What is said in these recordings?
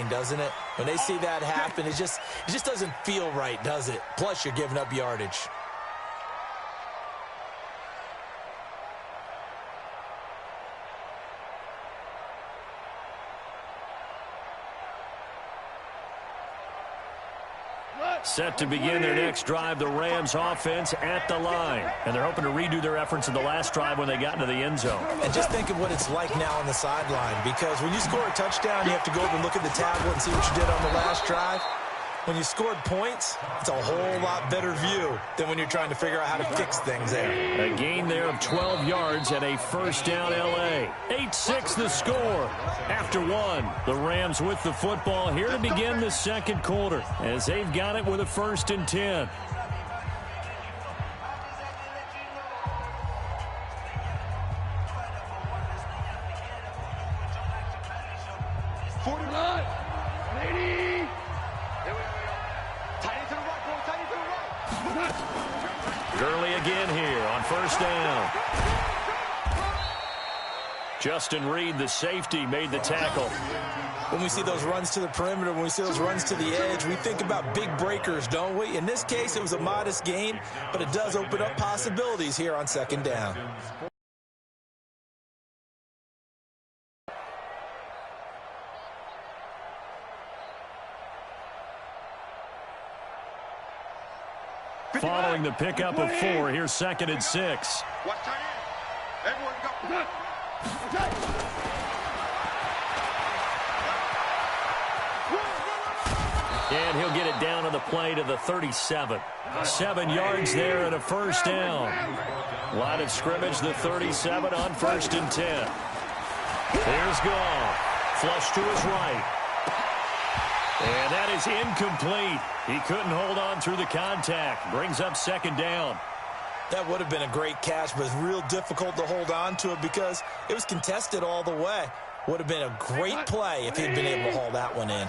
doesn't it? When they see that happen, it just doesn't feel right, does it? Plus, you're giving up yardage. Set to begin their next drive, the Rams offense at the line. And they're hoping to redo their efforts in the last drive when they got into the end zone. And just think of what it's like now on the sideline, because when you score a touchdown, you have to go over and look at the tablet and see what you did on the last drive. When you scored points, it's a whole lot better view than when you're trying to figure out how to fix things there. A gain there of 12 yards and a first down L.A. 8-6 the score. After one, the Rams with the football here to begin the second quarter as they've got it with a 1st and 10. Gurley again here on first down. Justin Reed, the safety, made the tackle. When we see those runs to the perimeter, when we see those runs to the edge, we think about big breakers, don't we? In this case, it was a modest gain, but it does open up possibilities here on second down. Following the pickup of 4, here's 2nd and 6. And he'll get it down on the play to the 37. 7 yards there and a first down. Line of scrimmage, the 37 on 1st and 10. Here's Goff. Flush to his right. And that is incomplete. He couldn't hold on through the contact. Brings up 2nd down. That would have been a great catch, but it's real difficult to hold on to it because it was contested all the way. Would have been a great play if he'd been able to haul that one in.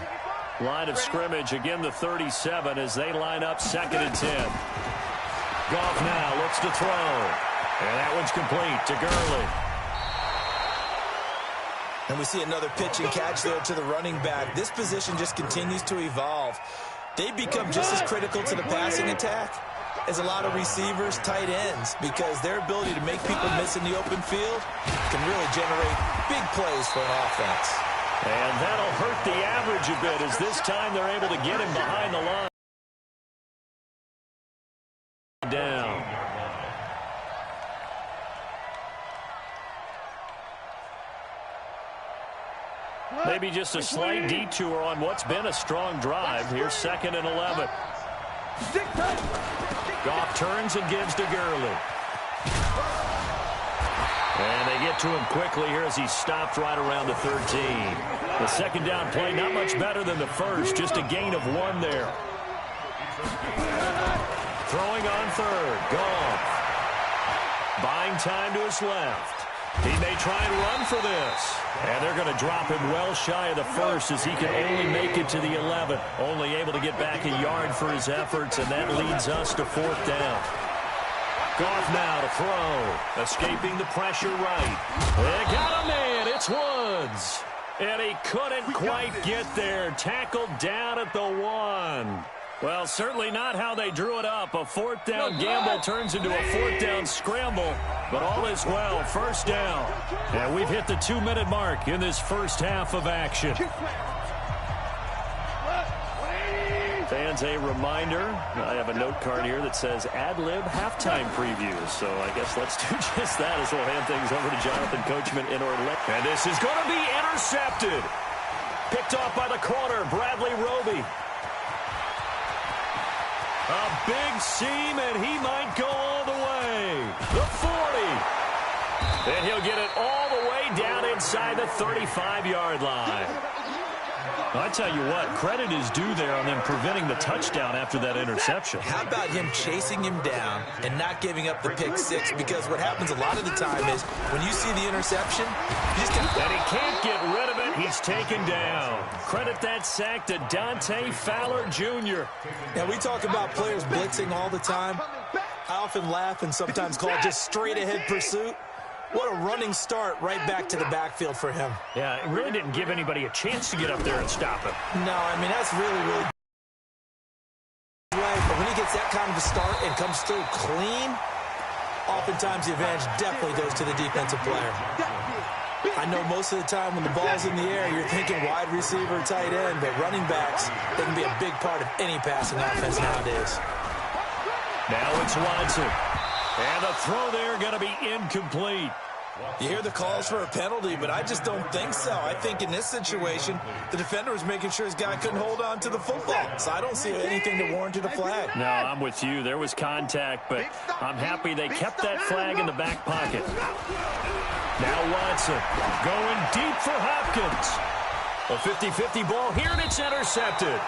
Line of scrimmage, again the 37 as they line up 2nd and 10. Goff now looks to throw. And that one's complete to Gurley. And we see another pitch and catch there to the running back. This position just continues to evolve. They become just as critical to the passing attack as a lot of receivers, tight ends, because their ability to make people miss in the open field can really generate big plays for an offense. And that'll hurt the average a bit as this time they're able to get him behind the line. Down. Maybe just a slight detour on what's been a strong drive. Here's 2nd and 11. Goff turns and gives to Gurley. And they get to him quickly here as he stopped right around the 13. The 2nd down play, not much better than the first, just a gain of 1 there. Throwing on 3rd, Goff. Buying time to his left. He may try and run for this. And they're going to drop him well shy of the 1st as he can only make it to the 11. Only able to get back a yard for his efforts, and that leads us to 4th down. Goff now to throw. Escaping the pressure right. They got a man. It's Woods. And he couldn't quite get there. Tackled down at the 1. Well, certainly not how they drew it up. A 4th down gamble turns into a 4th down scramble. But all is well. 1st down. And we've hit the 2-minute mark in this first half of action. Fans, a reminder. I have a note card here that says ad-lib halftime previews. So I guess let's do just that as we'll hand things over to Jonathan Coachman in Orlando. And this is going to be intercepted. Picked off by the corner, Bradley Roby. A big seam, and he might go all the way. The 40. And he'll get it all the way down inside the 35-yard line. I tell you what, credit is due there on them preventing the touchdown after that interception. How about him chasing him down and not giving up the pick 6? Because what happens a lot of the time is when you see the interception, you just can't. And he can't get rid of it. He's taken down. Credit that sack to Dante Fowler Jr. Now, we talk about players blitzing all the time. I often laugh and sometimes call it just straight-ahead pursuit. What a running start right back to the backfield for him. Yeah, it really didn't give anybody a chance to get up there and stop him. No, I mean, that's really right. But when he gets that kind of a start and comes through clean, oftentimes the advantage definitely goes to the defensive player. I know most of the time when the ball's in the air, you're thinking wide receiver, tight end, but running backs, they can be a big part of any passing offense nowadays. Now it's Watson. And the throw there going to be incomplete. You hear the calls for a penalty, but I just don't think so. I think in this situation, the defender was making sure his guy couldn't hold on to the football. So I don't see anything that warranted a flag. No, I'm with you. There was contact, but I'm happy they kept that flag in the back pocket. Now Watson going deep for Hopkins. A 50-50 ball here, and it's intercepted.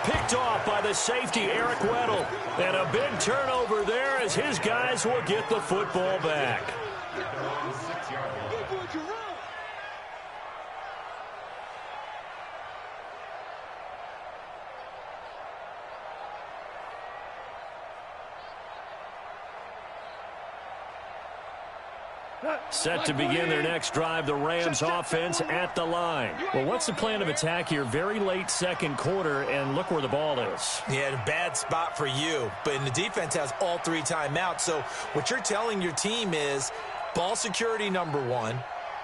Picked off by the safety, Eric Weddle. And a big turnover there as his guys will get the football back. Set to begin their next drive, the Rams offense at the line. Well, what's the plan of attack here? Very late second quarter, and look where the ball is. Yeah, a bad spot for you, but the defense has all 3 timeouts. So what you're telling your team is ball security number 1.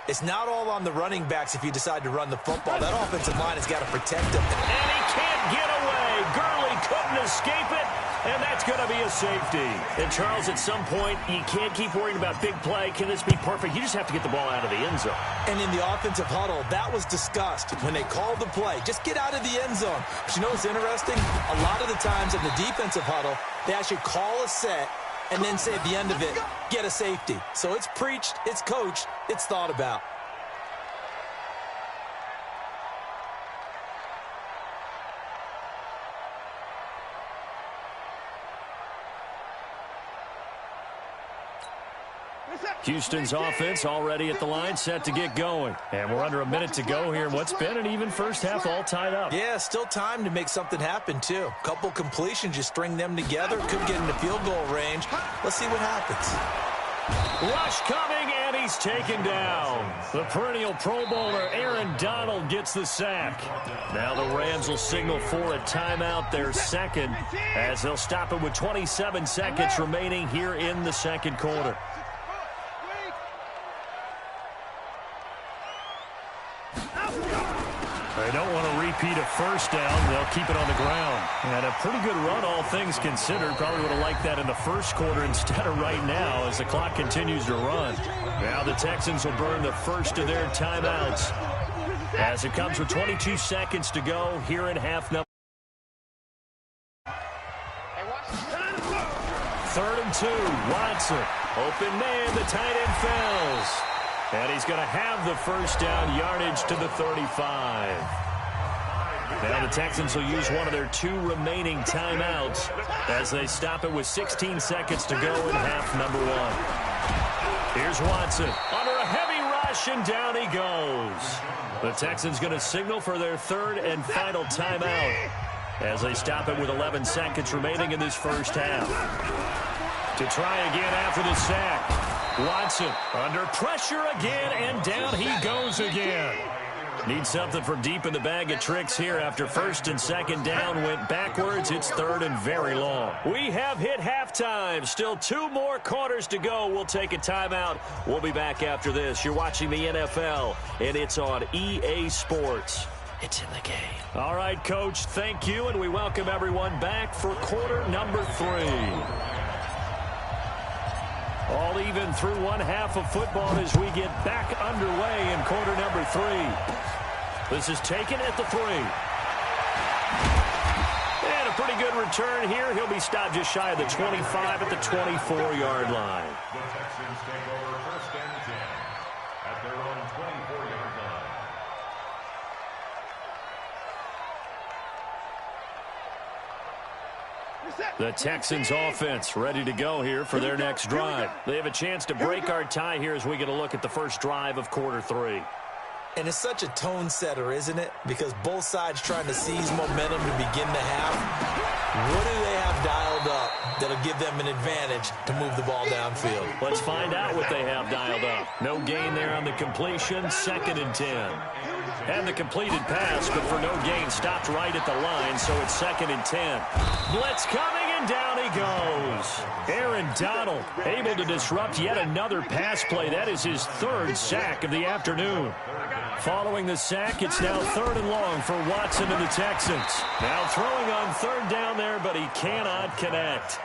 It's not all on the running backs if you decide to run the football. That offensive line has got to protect them. And he can't get away. Gurley couldn't escape it. And that's going to be a safety. And, Charles, at some point, you can't keep worrying about big play. Can this be perfect? You just have to get the ball out of the end zone. And in the offensive huddle, that was discussed when they called the play. Just get out of the end zone. But you know what's interesting? A lot of the times in the defensive huddle, they actually call a set and then say at the end of it, get a safety. So it's preached, it's coached, it's thought about. Houston's offense already at the line, set to get going. And we're under a minute to go here in what's been an even first half, all tied up. Yeah, still time to make something happen, too. Couple completions, you string them together, could get into field goal range. Let's see what happens. Rush coming, and he's taken down. The perennial Pro Bowler Aaron Donald gets the sack. Now the Rams will signal for a timeout, their second, as they'll stop it with 27 seconds remaining here in the second quarter. They don't want to repeat a first down. They'll keep it on the ground. And a pretty good run, all things considered. Probably would have liked that in the first quarter instead of right now as the clock continues to run. Now the Texans will burn the first of their timeouts as it comes with 22 seconds to go here in half number. 3rd and 2. Watson. Open man. The tight end fails. And he's going to have the first down, yardage to the 35. Now the Texans will use one of their 2 remaining timeouts as they stop it with 16 seconds to go in half number 1. Here's Watson under a heavy rush, and down he goes. The Texans going to signal for their 3rd and final timeout as they stop it with 11 seconds remaining in this first half. To try again after the sack. Watson under pressure again, and down he goes again. Need something from deep in the bag of tricks here after 1st and 2nd down went backwards. It's 3rd and very long. We have hit halftime. Still 2 more quarters to go. We'll take a timeout. We'll be back after this. You're watching the NFL, and it's on EA Sports. It's in the game. All right, Coach, thank you, and we welcome everyone back for quarter number 3. All even through one half of football as we get back underway in quarter number 3. This is taken at the 3. And a pretty good return here. He'll be stopped just shy of the 25 at the 24-yard line. The Texans take over 1st and 10 at their own 24-yard line. The Texans offense ready to go here for their next drive. They have a chance to break our tie here as we get a look at the first drive of quarter 3. And it's such a tone setter, isn't it? Because both sides trying to seize momentum to begin the half. What do they have dialed dialed up that'll give them an advantage to move the ball downfield. Let's find out what they have dialed up. No gain there on the completion, 2nd and 10. And the completed pass, but for no gain, stopped right at the line, so it's 2nd and 10. Blitz coming, and down he goes. Aaron Donald able to disrupt yet another pass play. That is his 3rd sack of the afternoon. Following the sack, it's now 3rd and long for Watson and the Texans. Now throwing on 3rd down there, but he cannot connect.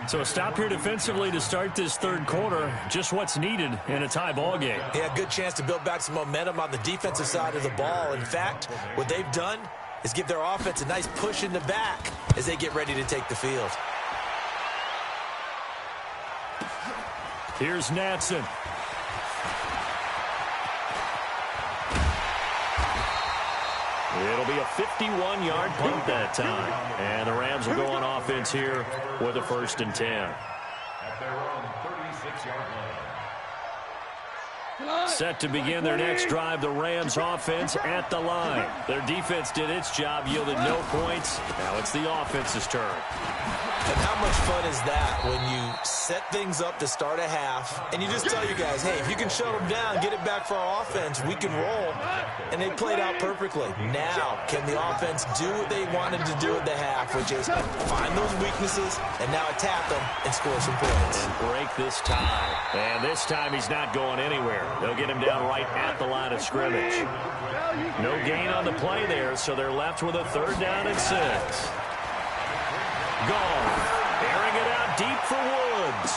So a stop here defensively to start this 3rd quarter. Just what's needed in a tie ball game. Yeah, good chance to build back some momentum on the defensive side of the ball. In fact, what they've done is give their offense a nice push in the back as they get ready to take the field. Here's Natson. It'll be a 51-yard punt that time. And the Rams will go on offense here with a 1st and 10. At their own 36-yard line. Set to begin their next drive, the Rams offense at the line. Their defense did its job, yielded no points. Now it's the offense's turn. And how much fun is that when you set things up to start a half and you just tell you guys, hey, if you can shut them down, get it back for our offense, we can roll. And they played out perfectly. Now, can the offense do what they wanted to do at the half, which is find those weaknesses and now attack them and score some points. And break this tie. And this time he's not going anywhere. They'll get him down right at the line of scrimmage. No gain on the play there, so they're left with a 3rd down and 6. Goff, airing it out deep for Woods.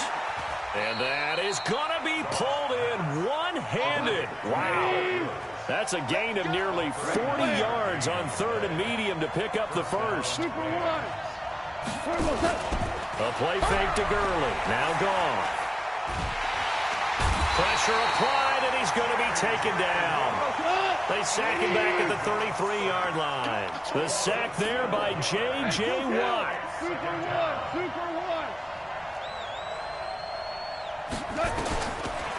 And that is going to be pulled in one-handed. Wow. That's a gain of nearly 40 yards on 3rd and medium to pick up the 1st. A play fake to Gurley. Now Goff. Pressure applied, and he's going to be taken down. They sack him back at the 33-yard line. The sack there by J.J. Watt.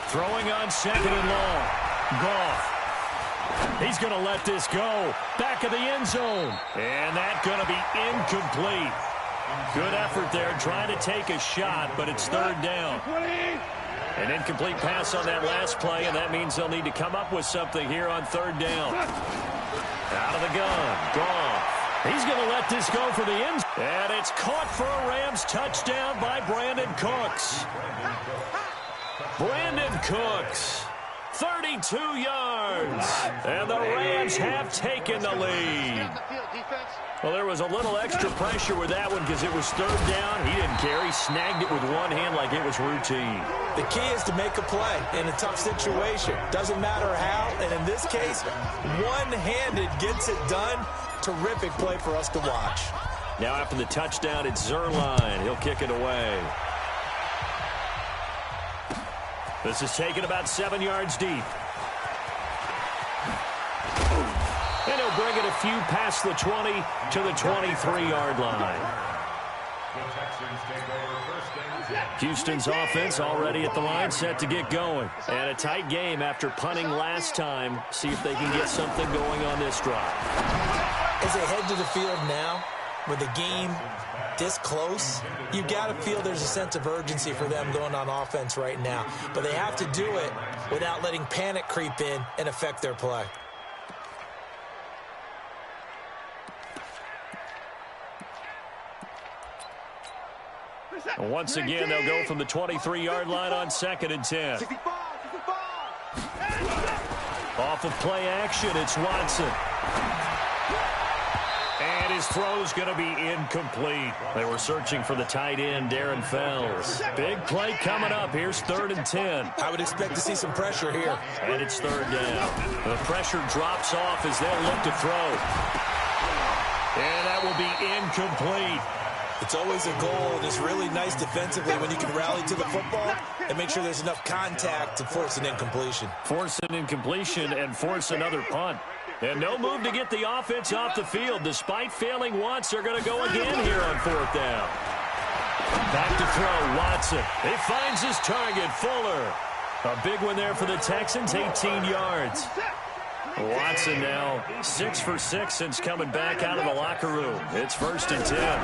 Throwing on 2nd and long. Goff. He's going to let this go. Back of the end zone. And that's going to be incomplete. Good effort there, trying to take a shot, but it's 3rd down. An incomplete pass on that last play, and that means they'll need to come up with something here on 3rd down. Out of the gun. Goff. He's going to let this go for the end. And it's caught for a Rams touchdown by Brandon Cooks. Brandon Cooks. 32 yards. And the Rams have taken the lead. Well, there was a little extra pressure with that one because it was 3rd down. He didn't care. He snagged it with one hand like it was routine. The key is to make a play in a tough situation. Doesn't matter how, and in this case, one-handed gets it done. Terrific play for us to watch. Now after the touchdown, it's Zuerlein. He'll kick it away. This is taken about 7 yards deep. And he'll bring it a few past the 20 to the 23-yard line. Houston's offense already at the line, set to get going. And a tight game after punting last time. See if they can get something going on this drive. As they head to the field now, with the game this close, you've got to feel there's a sense of urgency for them going on offense right now. But they have to do it without letting panic creep in and affect their play. Once again, they'll go from the 23-yard line on 2nd and 10. Off of play action, it's Watson. And his throw's going to be incomplete. They were searching for the tight end, Darren Fells. Big play coming up. Here's 3rd and 10. I would expect to see some pressure here. And it's 3rd down. The pressure drops off as they'll look to throw. And that will be incomplete. It's always a goal, and it's really nice defensively when you can rally to the football and make sure there's enough contact to force an incompletion. Force an incompletion and force another punt. And no move to get the offense off the field. Despite failing once, they're going to go again here on 4th down. Back to throw, Watson. He finds his target, Fuller. A big one there for the Texans, 18 yards. Watson now 6 for 6 since coming back out of the locker room. It's 1st and 10.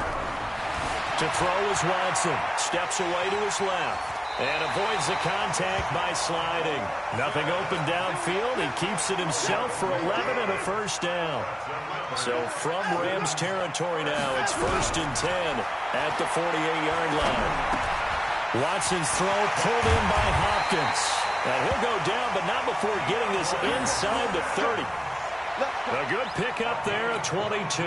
To throw is Watson. Steps away to his left. And avoids the contact by sliding. Nothing open downfield. He keeps it himself for 11 and a first down. So from Rams territory now, it's 1st and 10 at the 48-yard line. Watson's throw pulled in by Hopkins. And he'll go down, but not before getting this inside the 30. A good pickup there at 22.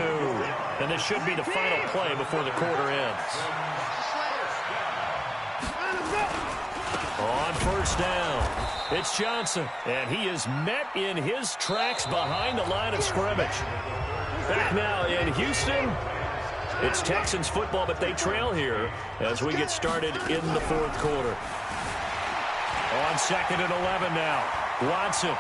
And this should be the final play before the quarter ends. On first down, it's Johnson, and he is met in his tracks behind the line of scrimmage. Back now in Houston, it's Texans football, but they trail here as we get started in the fourth quarter. On 2nd and 11 now, Watson.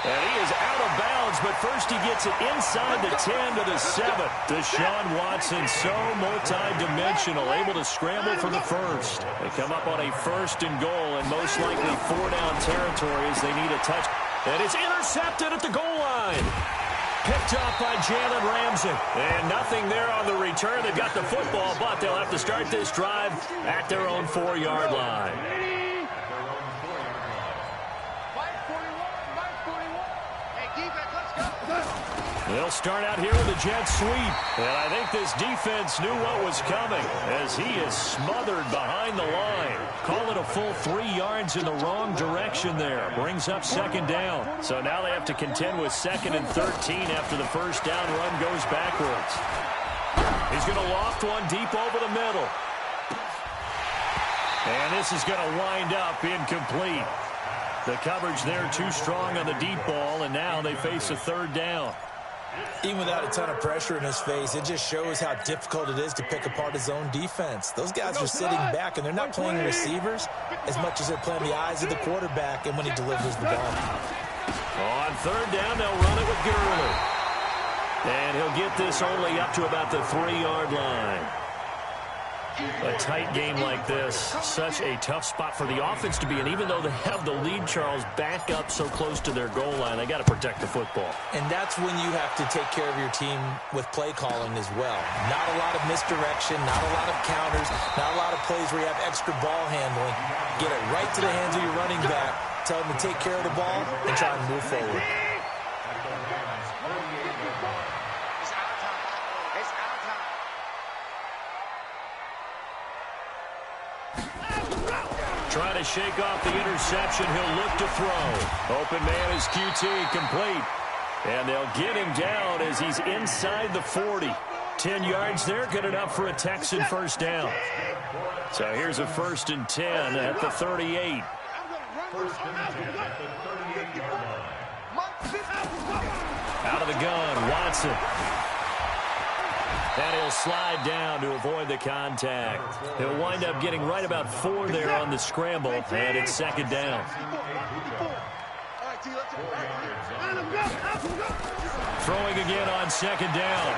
And he is out of bounds, but first he gets it inside the 10 to the 7. Deshaun Watson, so multi-dimensional, able to scramble for the first. They come up on a 1st and goal, and most likely 4-down territory as they need a touch. And it's intercepted at the goal line. Picked off by Jalen Ramsey. And nothing there on the return. They've got the football, but they'll have to start this drive at their own 4-yard line. They'll start out here with a jet sweep. And I think this defense knew what was coming as he is smothered behind the line. Call it a full 3 yards in the wrong direction there. Brings up 2nd down. So now they have to contend with 2nd and 13 after the first down run goes backwards. He's going to loft one deep over the middle. And this is going to wind up incomplete. The coverage there too strong on the deep ball, and now they face a 3rd down. Even without a ton of pressure in his face, it just shows how difficult it is to pick apart his own defense. Those guys are sitting back, and they're not playing receivers as much as they're playing the eyes of the quarterback and when he delivers the ball. On 3rd down, they'll run it with Gurley. And he'll get this only up to about the 3-yard line. A tight game like this, such a tough spot for the offense to be in. Even though they have the lead, Charles, back up so close to their goal line, they got to protect the football. And that's when you have to take care of your team with play calling as well. Not a lot of misdirection, not a lot of counters, not a lot of plays where you have extra ball handling. Get it right to the hands of your running back, tell them to take care of the ball, and try and move forward. Trying to shake off the interception. He'll look to throw. Open man is QT, complete. And they'll get him down as he's inside the 40. 10 yards there, good enough for a Texan first down. So here's a 1st and 10 at the 38. Out of the gun, Watson. And he'll slide down to avoid the contact. He'll wind up getting right about 4 there on the scramble, and it's 2nd down. Throwing again on 2nd down.